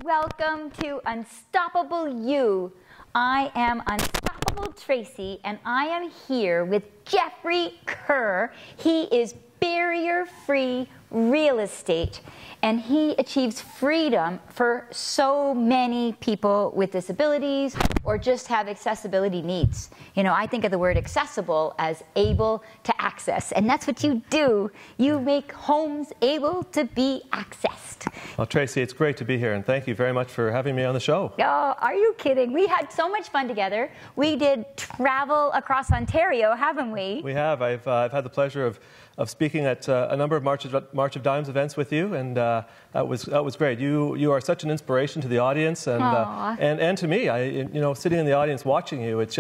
Welcome to Unstoppable You. I am Unstoppable Tracy, and I am here with Jeffrey Kerr. He is barrier-free real estate, and he achieves freedom for so many people with disabilities or just have accessibility needs. You know, I think of the word accessible as able to access, and that's what you do. You make homes able to be accessed. Well, Tracy, it's great to be here, and thank you very much for having me on the show. Oh, are you kidding? We had so much fun together. We did travel across Ontario, haven't we? We have. I've had the pleasure of speaking at a number of March of Dimes events with you, and that was great. You are such an inspiration to the audience, and to me. Sitting in the audience watching you, it's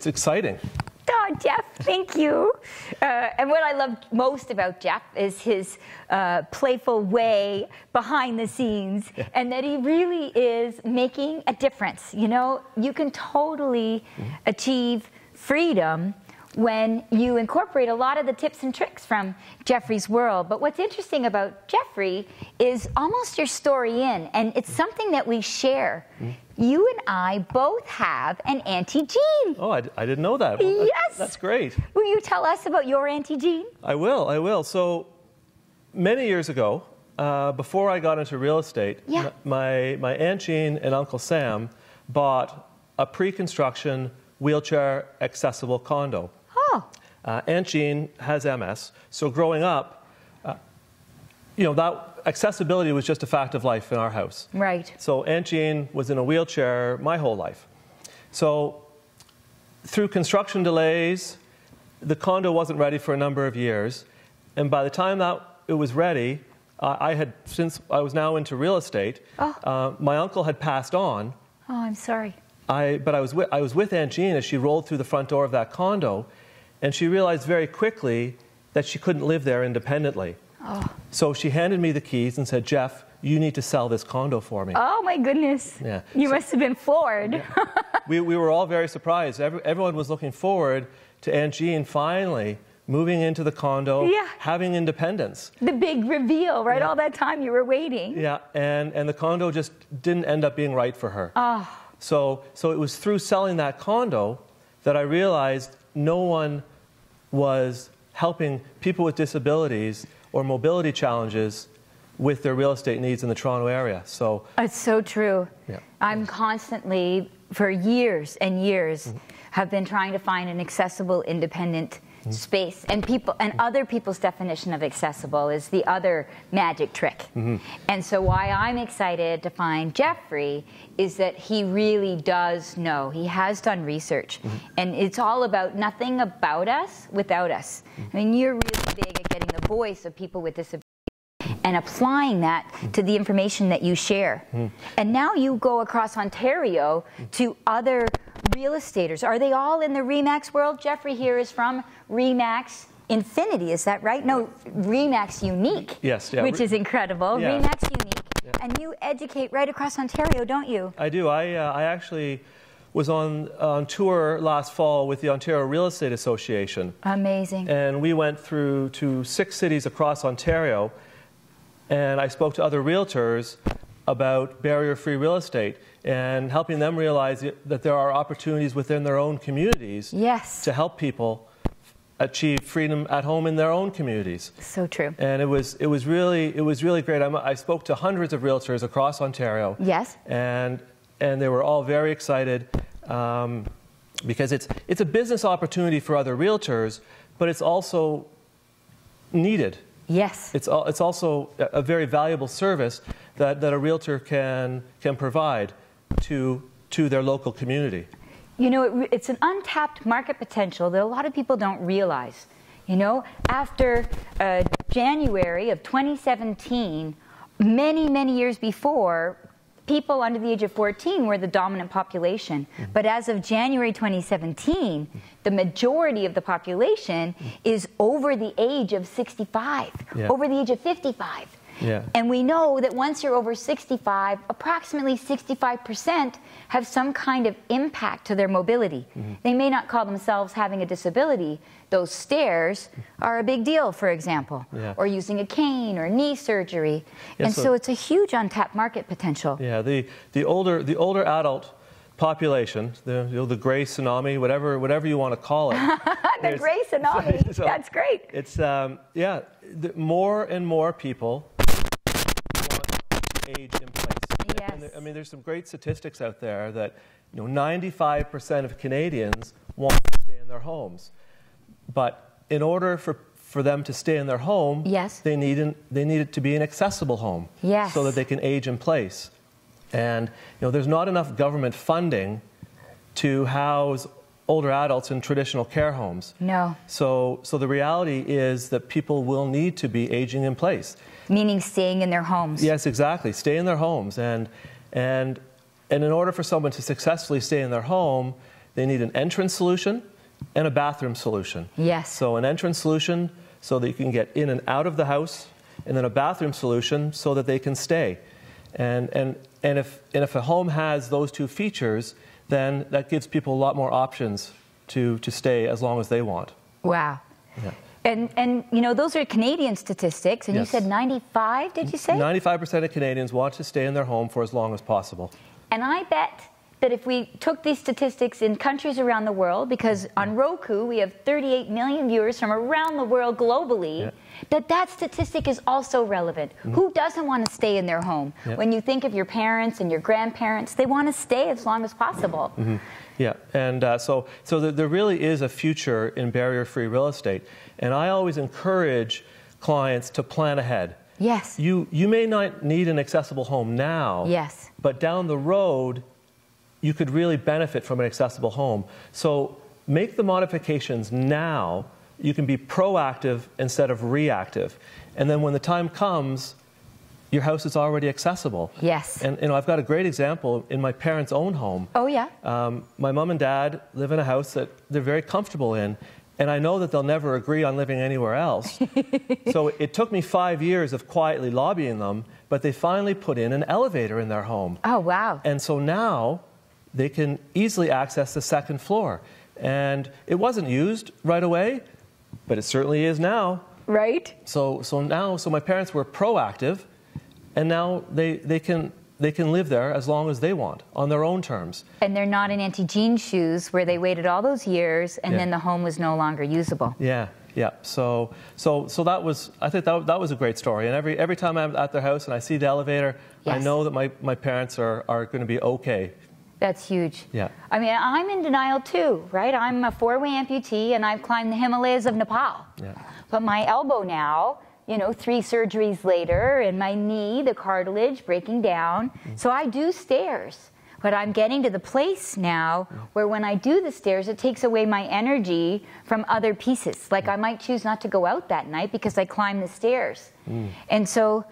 exciting. Oh, Jeff, thank you. And what I love most about Jeff is his playful way behind the scenes, and that he really is making a difference. You know, you can totally achieve freedom when you incorporate a lot of the tips and tricks from Jeffrey's world. But what's interesting about Jeffrey is almost your story in, and it's something that we share. You and I both have an Auntie Jean. Oh, I didn't know that. Well, yes. That's great. Will you tell us about your Auntie Jean? I will. So, many years ago, before I got into real estate, my Aunt Jean and Uncle Sam bought a pre-construction wheelchair accessible condo. Aunt Jean has MS, so growing up, that accessibility was just a fact of life in our house. Right. So Aunt Jean was in a wheelchair my whole life. So through construction delays, the condo wasn't ready for a number of years, and by the time that it was ready, since I was now into real estate, my uncle had passed on. Oh, I'm sorry. But I was with Aunt Jean as she rolled through the front door of that condo, and she realized very quickly that she couldn't live there independently. So she handed me the keys and said, "Jeff, you need to sell this condo for me." Oh my goodness. Yeah. You must have been floored. Yeah. We were all very surprised. Everyone was looking forward to Aunt Jean finally moving into the condo, having independence. The big reveal, right? All that time you were waiting. Yeah, and the condo just didn't end up being right for her. So it was through selling that condo that I realized no one was helping people with disabilities or mobility challenges with their real estate needs in the Toronto area. So it's so true. Yeah. I'm constantly, for years and years, have been trying to find an accessible, independent space, and other people's definition of accessible is the other magic trick. And so why I'm excited to find Jeffrey is that he really does know. He has done research, and it's all about nothing about us without us. I mean, you're really big at getting the voice of people with disabilities and applying that to the information that you share. And now you go across Ontario to other real estaters. Are they all in the RE/MAX world? Jeffrey here is from RE/MAX Infinity, is that right? No, RE/MAX Unique. Yes, yeah. Which is incredible. Yeah. RE/MAX Unique. Yeah. And you educate right across Ontario, don't you? I do. I actually was on tour last fall with the Ontario Real Estate Association. Amazing. And we went through to 6 cities across Ontario, and I spoke to other realtors about barrier-free real estate and helping them realize that there are opportunities within their own communities to help people achieve freedom at home in their own communities. So true. And it was really great. I spoke to hundreds of realtors across Ontario. Yes. And they were all very excited because it's a business opportunity for other realtors, but it's also needed. Yes. It's also a very valuable service that a realtor can provide to their local community. You know, it's an untapped market potential that a lot of people don't realize. You know, after January of 2017, many years before, people under the age of 14 were the dominant population. But as of January 2017, the majority of the population is over the age of 65, over the age of 55. Yeah. And we know that once you're over 65, approximately 65% have some kind of impact to their mobility. They may not call themselves having a disability. Those stairs are a big deal, for example, or using a cane or knee surgery. And so it's a huge untapped market potential. Yeah, the older adult population, the gray tsunami, whatever you want to call it. The gray tsunami, that's great. It's, more and more people want to age in place. Yes. And I mean, there's some great statistics out there that 95% of Canadians want to stay in their homes. But in order for them to stay in their home, they need it to be an accessible home, so that they can age in place. And there's not enough government funding to house older adults in traditional care homes. No. So the reality is that people will need to be aging in place. Meaning staying in their homes. Yes, exactly. Stay in their homes. And in order for someone to successfully stay in their home, they need an entrance solution and a bathroom solution. Yes. So an entrance solution so that you can get in and out of the house, and then a bathroom solution so that they can stay. And if a home has those two features, then that gives people a lot more options to stay as long as they want. Wow. Yeah. And those are Canadian statistics, and you said 95, did you say? 95% of Canadians want to stay in their home for as long as possible. And I bet that if we took these statistics in countries around the world, because on Roku we have 38 million viewers from around the world globally, that statistic is also relevant. Who doesn't want to stay in their home? When you think of your parents and your grandparents, they want to stay as long as possible. Yeah, and so there really is a future in barrier-free real estate. And I always encourage clients to plan ahead. Yes. You may not need an accessible home now, but down the road, you could really benefit from an accessible home. So make the modifications now. You can be proactive instead of reactive. And then when the time comes, your house is already accessible. Yes. And I've got a great example in my parents' own home. Oh, yeah? My mom and dad live in a house that they're very comfortable in, and I know that they'll never agree on living anywhere else. So it took me 5 years of quietly lobbying them, but they finally put in an elevator in their home. Oh, wow. And so now they can easily access the second floor. And it wasn't used right away, but it certainly is now. Right. So my parents were proactive, and now they can live there as long as they want, on their own terms. And they're not in Auntie Jean's shoes where they waited all those years and then the home was no longer usable. Yeah. So that was, I think that was a great story. And every time I'm at their house and I see the elevator, I know that my parents are going to be okay. That's huge. Yeah. I mean, I'm in denial too, right? I'm a 4-way amputee and I've climbed the Himalayas of Nepal. Yeah. But my elbow now, 3 surgeries later, and my knee, the cartilage breaking down. So I do stairs. But I'm getting to the place now where when I do the stairs, it takes away my energy from other pieces. Like I might choose not to go out that night because I climb the stairs. And so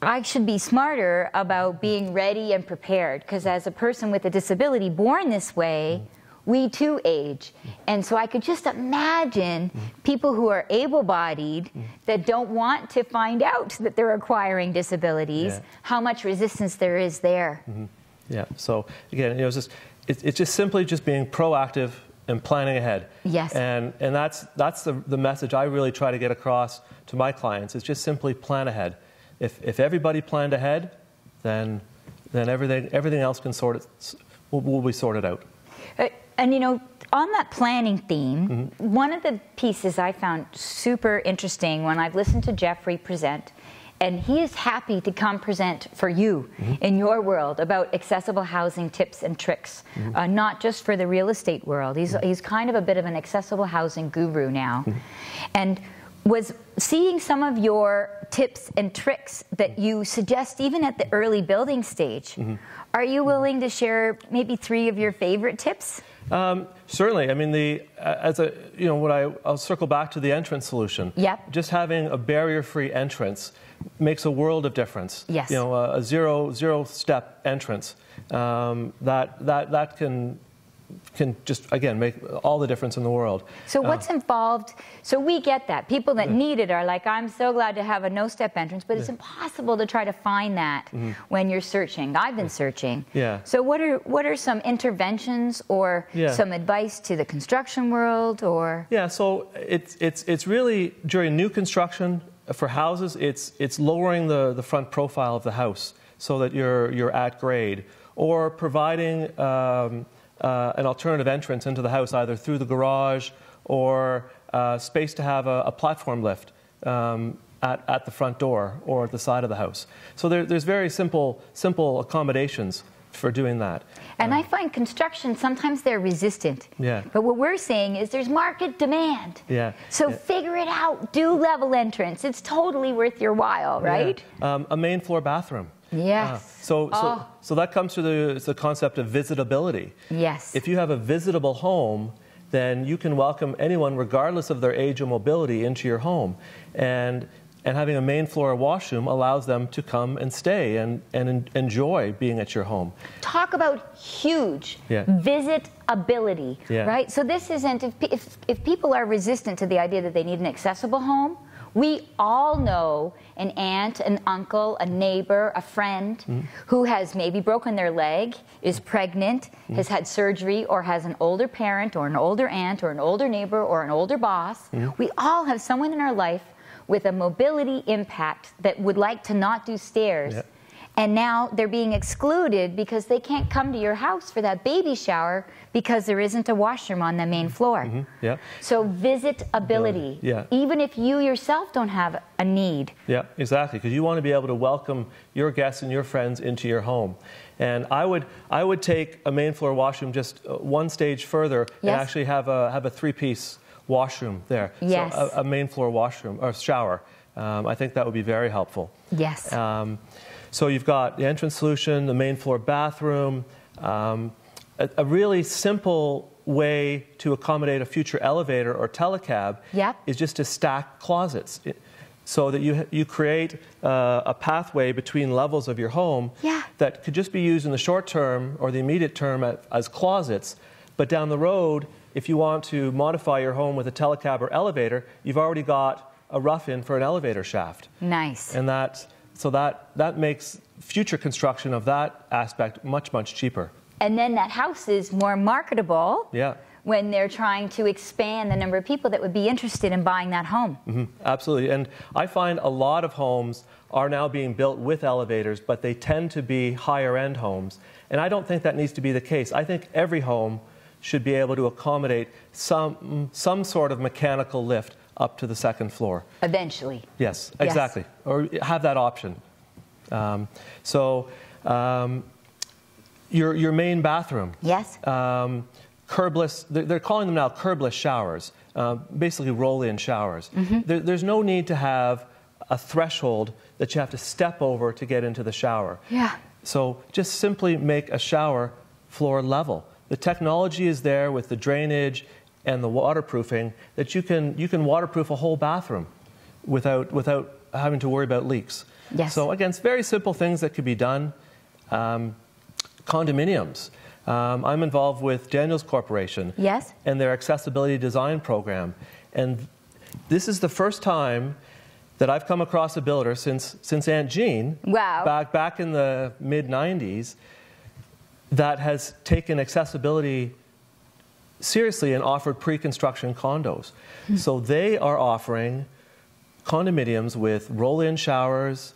I should be smarter about being ready and prepared, because as a person with a disability born this way, we too age. And so I could just imagine people who are able-bodied that don't want to find out that they're acquiring disabilities, how much resistance there is there. Yeah, so again, it's just simply just being proactive and planning ahead. Yes. And that's the message I really try to get across to my clients, is just simply plan ahead. If everybody planned ahead, then everything else will be sorted out. And on that planning theme, one of the pieces I found super interesting when I've listened to Jeffrey present, and he is happy to come present for you in your world about accessible housing tips and tricks, not just for the real estate world. He's kind of a bit of an accessible housing guru now. And was seeing some of your tips and tricks that you suggest even at the early building stage. Are you willing to share maybe 3 of your favorite tips? Certainly. I mean, I'll circle back to the entrance solution. Yep. Just having a barrier-free entrance makes a world of difference. Yes. A zero-step entrance that can can just, again, make all the difference in the world. So what's involved? So we get that. People that need it are like, I'm so glad to have a no-step entrance, but it's impossible to try to find that when you're searching. I've been searching. Yeah. So what are some interventions or some advice to the construction world, or? Yeah, so it's really, during new construction for houses, it's lowering the front profile of the house so that you're at grade, or providing an alternative entrance into the house, either through the garage or space to have a platform lift at the front door or at the side of the house. So there's very simple accommodations for doing that. And I find construction, sometimes they're resistant. Yeah. But what we're saying is there's market demand. Yeah. So figure it out. Do level entrance. It's totally worth your while, right? Yeah. A main floor bathroom. Yes. So that comes to the concept of visitability. Yes. If you have a visitable home, then you can welcome anyone, regardless of their age or mobility, into your home. And having a main floor washroom allows them to come and stay and enjoy being at your home. Talk about huge visitability, right? So this isn't, if people are resistant to the idea that they need an accessible home, we all know an aunt, an uncle, a neighbor, a friend who has maybe broken their leg, is pregnant, has had surgery, or has an older parent or an older aunt or an older neighbor or an older boss. We all have someone in our life with a mobility impact that would like to not do stairs. And now they're being excluded because they can't come to your house for that baby shower because there isn't a washroom on the main floor. So visitability, even if you yourself don't have a need. Yeah, exactly, because you want to be able to welcome your guests and your friends into your home. And I would take a main floor washroom just one stage further and actually have a three-piece washroom there. Yes. So a main floor washroom or shower. I think that would be very helpful. Yes. So you've got the entrance solution, the main floor bathroom, a really simple way to accommodate a future elevator or telecab is just to stack closets, so that you create a pathway between levels of your home that could just be used in the short term or the immediate term as closets, but down the road, if you want to modify your home with a telecab or elevator, you've already got a rough-in for an elevator shaft. Nice. And that makes future construction of that aspect much, much cheaper. And then that house is more marketable when they're trying to expand the number of people that would be interested in buying that home. Absolutely. And I find a lot of homes are now being built with elevators, but they tend to be higher-end homes. And I don't think that needs to be the case. I think every home should be able to accommodate some sort of mechanical lift up to the second floor. Eventually. Yes, exactly. Or have that option. Your main bathroom. Yes. Curbless, they're calling them now curbless showers, basically roll-in showers. There's no need to have a threshold that you have to step over to get into the shower. So just simply make a shower floor level. The technology is there with the drainage and the waterproofing that you can waterproof a whole bathroom without having to worry about leaks. So again, it's very simple things that could be done. Condominiums. I'm involved with Daniels Corporation and their accessibility design program. And this is the first time that I've come across a builder since Aunt Jean, back in the mid-90s, that has taken accessibility seriously and offered pre-construction condos. So they are offering condominiums with roll-in showers,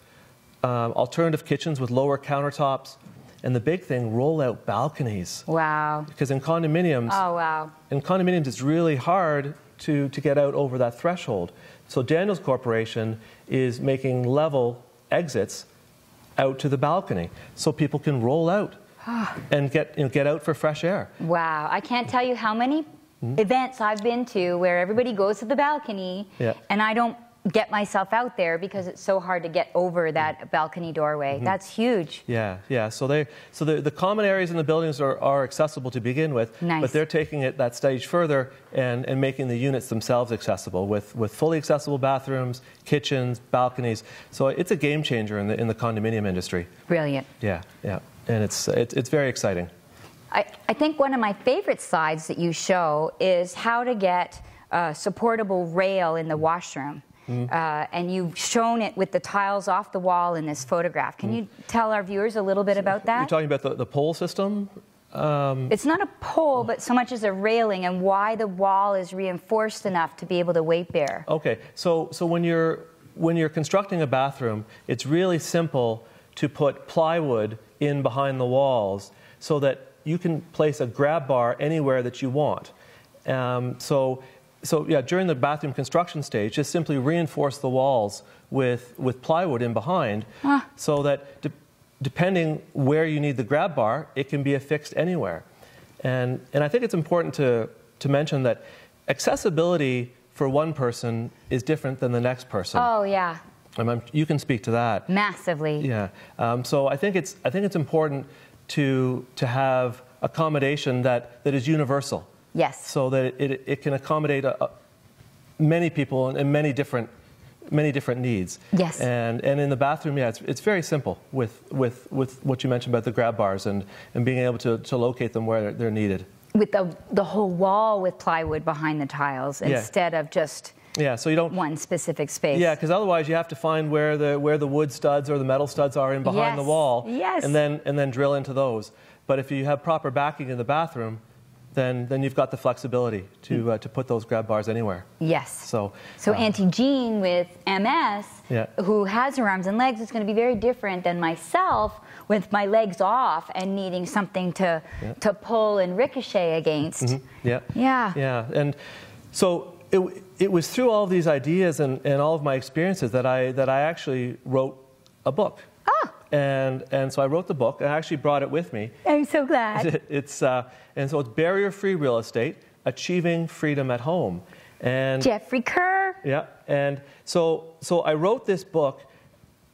alternative kitchens with lower countertops, and the big thing, roll-out balconies. Wow. Because in condominiums, it's really hard to get out over that threshold. So Daniels Corporation is making level exits out to the balcony so people can roll out and get out for fresh air. Wow. I can't tell you how many events I've been to where everybody goes to the balcony and I don't get myself out there because it's so hard to get over that balcony doorway. That's huge. So the common areas in the buildings are accessible to begin with, but they're taking it that stage further and making the units themselves accessible with fully accessible bathrooms, kitchens, balconies. So it's a game changer in the condominium industry. Brilliant. And it's very exciting. I think one of my favorite slides that you show is how to get a supportable rail in the washroom. And you've shown it with the tiles off the wall in this photograph. Can you tell our viewers a little bit about that? You're talking about the pole system? It's not a pole, but so much as a railing, and why the wall is reinforced enough to be able to weight bear. Okay, so when you're constructing a bathroom, it's really simple to put plywood in behind the walls so that you can place a grab bar anywhere that you want. So yeah, during the bathroom construction stage, just simply reinforce the walls with plywood in behind, so that depending where you need the grab bar, it can be affixed anywhere. And I think it's important to mention that accessibility for one person is different than the next person. Oh yeah. You can speak to that. Massively. Yeah. So I think it's important to have accommodation that is universal. Yes. So that it can accommodate many people and many different needs. Yes. And in the bathroom, yeah, it's very simple with what you mentioned about the grab bars and being able to locate them where they're needed. With the whole wall with plywood behind the tiles instead of just so you don't one specific space. Yeah, because otherwise you have to find where the wood studs or the metal studs are in behind the wall. Yes. And then drill into those. But if you have proper backing in the bathroom, then you've got the flexibility to put those grab bars anywhere. Yes. So Auntie Jean with MS, who has her arms and legs, is going to be very different than myself with my legs off and needing something to pull and ricochet against. Yeah. And so it was through all of these ideas and all of my experiences that I actually wrote a book. Oh. And so I wrote the book. I actually brought it with me. I'm so glad. And so it's Barrier-Free Real Estate, Achieving Freedom at Home. And Jeffrey Kerr. Yeah. And so I wrote this book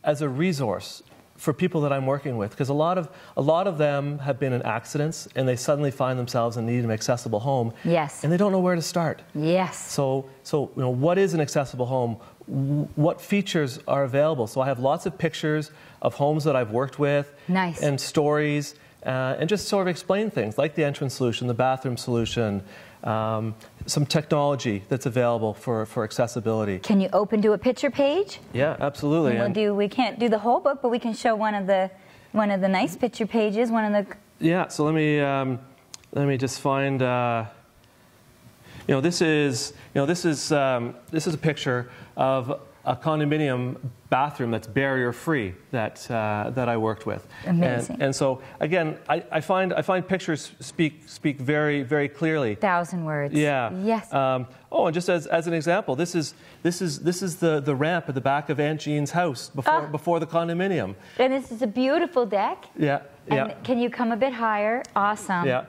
as a resource for people that I'm working with, because a lot of them have been in accidents and they suddenly find themselves in need of an accessible home. Yes. And they don't know where to start. Yes. So what is an accessible home? What features are available? So I have lots of pictures of homes that I've worked with. Nice. And stories, and just sort of explain things like the entrance solution, the bathroom solution, some technology that's available for accessibility. Can you open to a picture page? Yeah, absolutely. We can't do the whole book, but we can show one of the nice picture pages. Yeah. So let me just find. This is a picture of a condominium bathroom that's barrier-free that I worked with. Amazing. And so again, I find pictures speak very, very clearly. 1,000 words. Yeah. Yes. And just as an example, this is the ramp at the back of Aunt Jean's house before the condominium. And this is a beautiful deck. Yeah. And can you come a bit higher? Awesome. Yeah.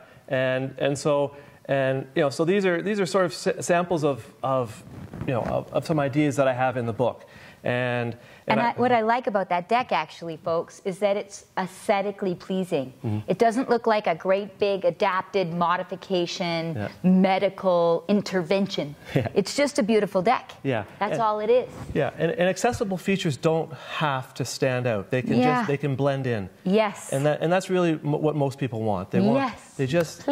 So these are sort of samples of some ideas that I have in the book. What I like about that deck, actually, folks, is that it's aesthetically pleasing. Mm-hmm. It doesn't look like a great big adapted modification, medical intervention. Yeah. It's just a beautiful deck. Yeah. That's all it is. Yeah, and accessible features don't have to stand out. They can they can blend in. Yes. And that's really what most people want. They want they just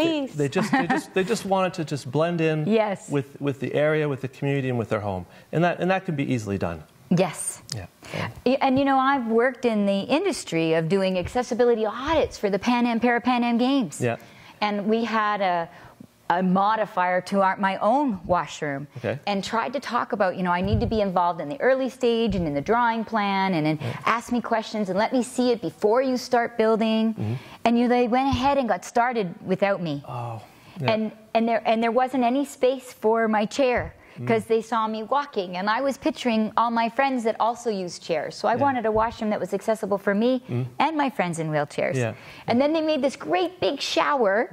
want it to just blend in with the area, with the community, and with their home. And that can be easily done. Yes. Yeah. And I've worked in the industry of doing accessibility audits for the Para-Pan Am Games. Yeah. And we had a modifier to my own washroom. Okay. And tried to talk about, I need to be involved in the early stage and in the drawing plan and then ask me questions and let me see it before you start building. Mm-hmm. And they went ahead and got started without me. Oh. Yeah. And there wasn't any space for my chair, because they saw me walking, and I was picturing all my friends that also used chairs. So I wanted a washroom that was accessible for me and my friends in wheelchairs. Yeah. And then they made this great big shower,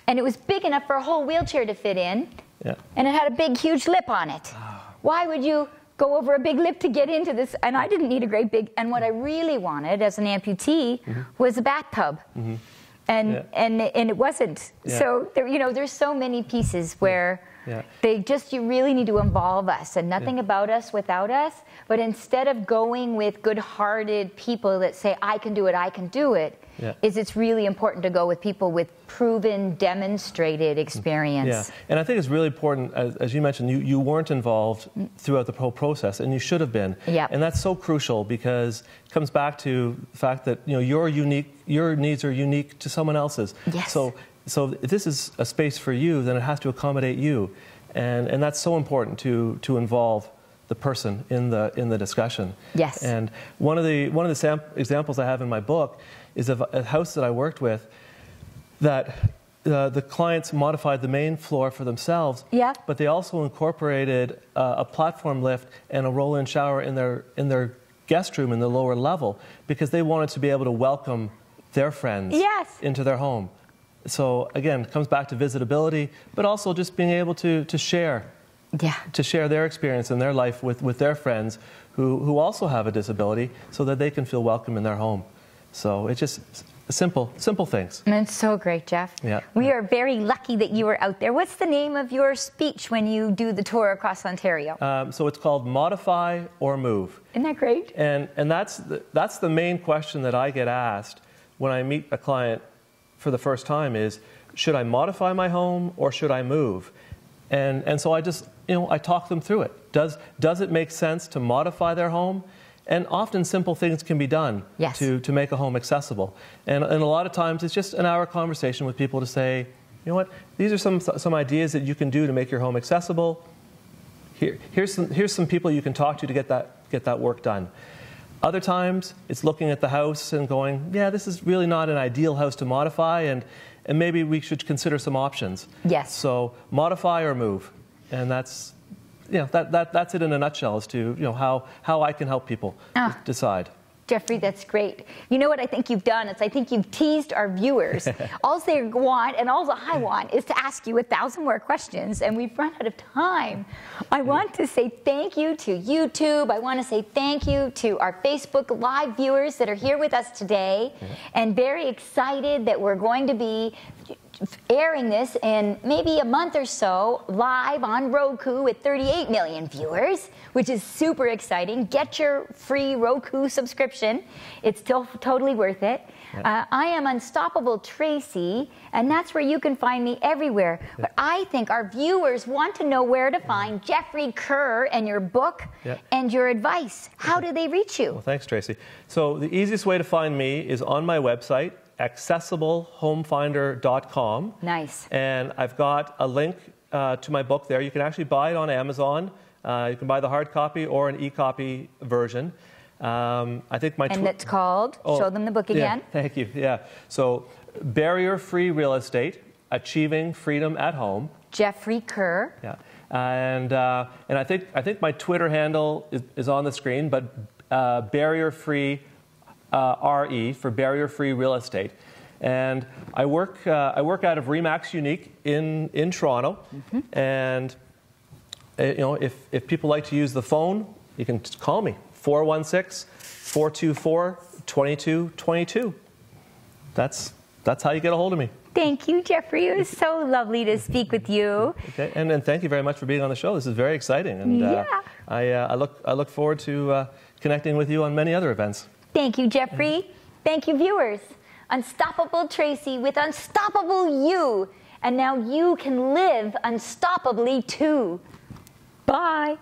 and it was big enough for a whole wheelchair to fit in, and it had a big, huge lip on it. Why would you go over a big lip to get into this? And I didn't need a great big, and what I really wanted as an amputee was a bathtub. And it wasn't. Yeah. So there's so many pieces where You really need to involve us, and nothing about us without us. But instead of going with good-hearted people that say, I can do it, it's really important to go with people with proven, demonstrated experience. Yeah, and I think it's really important, as you mentioned, you weren't involved throughout the whole process, and you should have been. And that's so crucial, because it comes back to the fact that your needs are unique to someone else's. So if this is a space for you, then it has to accommodate you, and that's so important to involve the person in the discussion. And one of the examples I have in my book is of a house that I worked with that the clients modified the main floor for themselves, but they also incorporated a platform lift and a roll-in shower in their guest room in the lower level, because they wanted to be able to welcome their friends into their home. So again, it comes back to visitability, but also just being able to share. To share their experience in their life with their friends who also have a disability, so that they can feel welcome in their home. So it's just simple things. And it's so great, Jeff. We are very lucky that you were out there. What's the name of your speech when you do the tour across Ontario? So it's called Modify or Move. Isn't that great? And that's the main question that I get asked when I meet a client for the first time is, should I modify my home or should I move? And so I just, I talk them through it. Does it make sense to modify their home? And often simple things can be done to make a home accessible. And a lot of times it's just an hour conversation with people to say, you know what, these are some ideas that you can do to make your home accessible. Here's some people you can talk to get that work done. Other times it's looking at the house and going, this is really not an ideal house to modify, and maybe we should consider some options. So modify or move, and that's it in a nutshell as to how I can help people decide. Jeffrey, that's great. You know what I think you've done? I think you've teased our viewers. All they want, and all I want, is to ask you 1,000 more questions, and we've run out of time. I want to say thank you to YouTube. I want to say thank you to our Facebook Live viewers that are here with us today, and very excited that we're going to be airing this in maybe a month or so live on Roku with 38 million viewers, which is super exciting. Get your free Roku subscription. It's still totally worth it. I am Unstoppable Tracy, and that's where you can find me everywhere. But I think our viewers want to know where to find Jeffrey Kerr and your book and your advice. How do they reach you? Well, thanks, Tracy. So the easiest way to find me is on my website, accessiblehomefinder.com. Nice. And I've got a link to my book there. You can actually buy it on Amazon. You can buy the hard copy or an e-copy version. I think my and it's called, show them the book again. Thank you. So Barrier-Free Real Estate, Achieving Freedom at Home. Jeffrey Kerr. And I think my Twitter handle is on the screen, but Barrier-Free RE for Barrier-Free Real Estate. And I work out of Remax Unique in Toronto. And if people like to use the phone, you can call me, 416-424-2222. That's how you get a hold of me. Thank you, Jeffrey. It was so lovely to speak with you. Okay, and thank you very much for being on the show. This is very exciting, and I look forward to connecting with you on many other events. Thank you, Jeffrey. Thank you, viewers. Unstoppable Tracy with Unstoppable You. And now you can live unstoppably too. Bye.